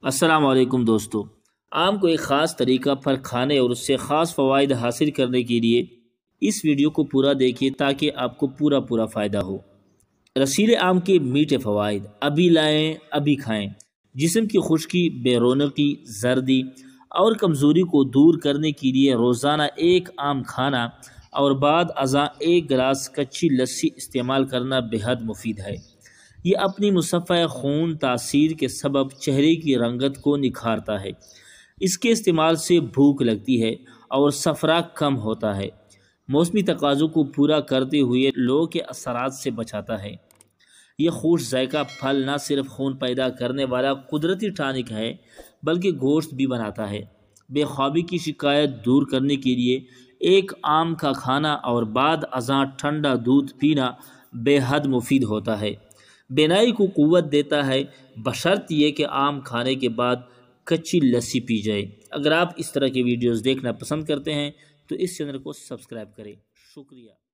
السلام علیکم دوستو۔ آم کو ایک خاص طریقہ پر کھانے اور اس سے خاص فوائد حاصل کرنے کے لیے اس ویڈیو کو پورا دیکھیے تاکہ آپ کو پورا فائدہ ہو۔ رسیلے آم کے میٹھے فوائد، ابھی لائیں ابھی کھائیں۔ جسم کی خشکی، بے رونقی، زردی اور کمزوری کو دور کرنے کے لیے روزانہ ایک آم کھانا اور بعد ازاں ایک گلاس کچی لسی استعمال کرنا بہت مفید ہے۔ یہ اپنی مصفحہ خون تاثیر کے سبب چہرے کی رنگت کو نکھارتا ہے۔ اس کے استعمال سے بھوک لگتی ہے اور صفرا کم ہوتا ہے۔ موسمی تقاضوں کو پورا کرتے ہوئے لو کے اثرات سے بچاتا ہے۔ یہ خوش ذائقہ پھل نہ صرف خون پیدا کرنے والا قدرتی ٹانک ہے بلکہ گوشت بھی بناتا ہے۔ بے خوابی کی شکایت دور کرنے کے لیے ایک آم کا کھانا اور بعد ازاں ٹھنڈا دودھ پینا بے حد مفید ہوتا ہے۔ بینائی کو قوت دیتا ہے بشرط یہ کہ آم کھانے کے بعد کچی لسی پی جائے۔ اگر آپ اس طرح کے ویڈیوز دیکھنا پسند کرتے ہیں تو اس چینل کو سبسکرائب کریں۔ شکریہ۔